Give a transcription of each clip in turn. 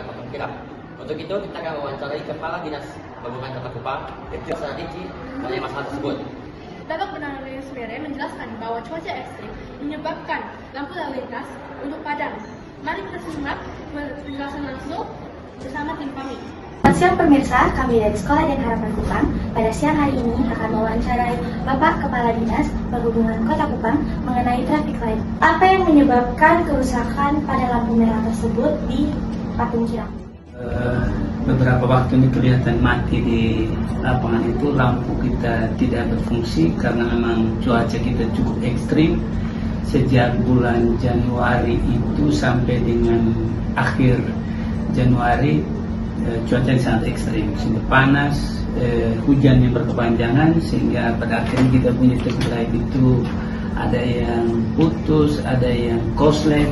Patung Kirap. Untuk itu kita akan mewawancarai Kepala Dinas Perhubungan Kota Kupang, Irti Sanadici, mengenai masalah tersebut. Dapat Penanganan SPRE menjelaskan bahwa cuaca ekstrim menyebabkan lampu lalu lintas untuk padam. Mari kita simak penjelasan langsung bersama tim kami. Selamat siang pemirsa, kami dari Sekolah dan Harapan Kupang pada siang hari ini akan mewawancarai Bapak Kepala Dinas Perhubungan Kota Kupang mengenai traffic light. Apa yang menyebabkan kerusakan pada lampu merah tersebut di Patung Kirap? Beberapa waktu ini kelihatan mati di lapangan itu, lampu kita tidak berfungsi karena memang cuaca kita cukup ekstrim. Sejak bulan Januari itu sampai dengan akhir Januari cuaca sangat ekstrim, sehingga panas, hujan yang berkepanjangan, sehingga pada akhirnya kita punya traffic light itu ada yang putus, ada yang korslet,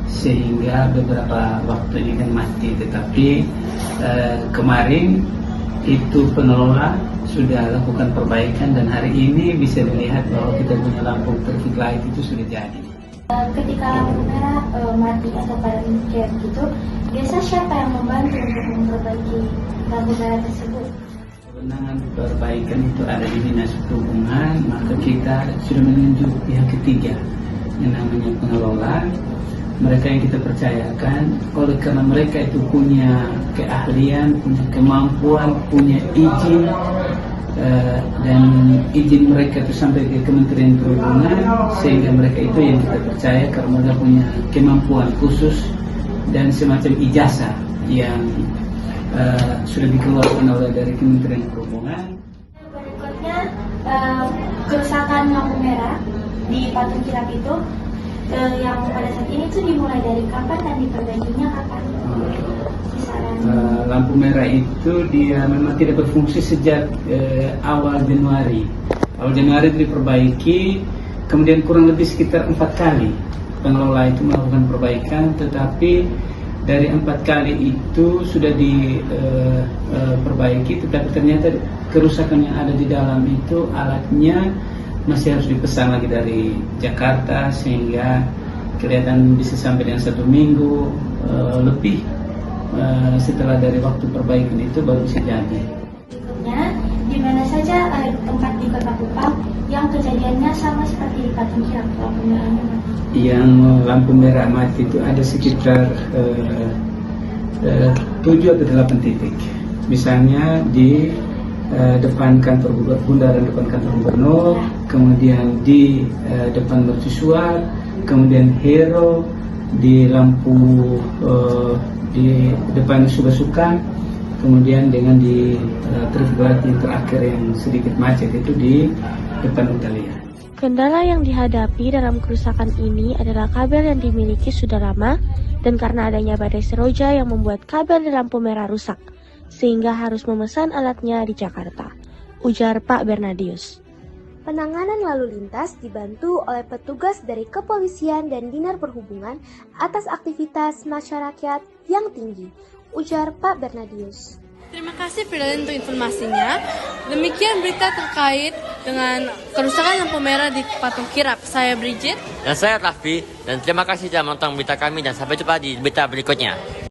sehingga beberapa waktu ini kan mati. Tetapi kemarin itu pengelola sudah lakukan perbaikan dan hari ini bisa dilihat bahwa kita punya lampu traffic light itu sudah jadi. Ketika lampu merah mati atau padam kayak gitu, biasa siapa yang membantu untuk memperbaiki lampu merah tersebut? Kewenangan perbaikan itu ada di Dinas Perhubungan, maka kita sudah menunjuk pihak ketiga yang namanya pengelola. Mereka yang kita percayakan, oleh karena mereka itu punya keahlian, punya kemampuan, punya izin, dan izin mereka itu sampai ke Kementerian Perhubungan, sehingga mereka itu yang kita percaya karena mereka punya kemampuan khusus dan semacam ijazah yang sudah dikeluarkan oleh dari Kementerian Perhubungan. Berikutnya, kerusakan lampu merah di Patung Kirap itu yang pada saat ini tuh dimulai dari kapan dan diperbaikinya kapan? Lampu merah itu dia memang tidak berfungsi sejak awal Januari. Awal Januari itu diperbaiki, kemudian kurang lebih sekitar 4 kali pengelola itu melakukan perbaikan, tetapi dari 4 kali itu sudah diperbaiki, tetapi ternyata kerusakan yang ada di dalam itu alatnya masih harus dipesan lagi dari Jakarta, sehingga kelihatan bisa sampai dengan 1 minggu lebih setelah dari waktu perbaikan itu baru bisa jadi. Berikutnya, di mana saja tempat di Kota Kupang yang kejadiannya sama seperti di Patung Kirap lampu merahnya mati? Yang lampu merah mati itu ada sekitar 7 atau 8 titik. Misalnya di depan kantor bundaran depan kantor gubernur, kemudian di depan mercusuar, kemudian Hero, di lampu di depan Sugasukan, kemudian dengan di traffic light yang terakhir yang sedikit macet itu di depan Italia. Kendala yang dihadapi dalam kerusakan ini adalah kabel yang dimiliki sudah lama dan karena adanya badai seroja yang membuat kabel di lampu merah rusak, sehingga harus memesan alatnya di Jakarta, ujar Pak Bernadius. Penanganan lalu lintas dibantu oleh petugas dari Kepolisian dan Dinas Perhubungan atas aktivitas masyarakat yang tinggi, ujar Pak Bernadius. Terima kasih Firdaus untuk informasinya. Demikian berita terkait dengan kerusakan lampu merah di Patung Kirap. Saya Bridget. Dan saya Raffi, dan terima kasih telah menonton berita kami dan sampai jumpa di berita berikutnya.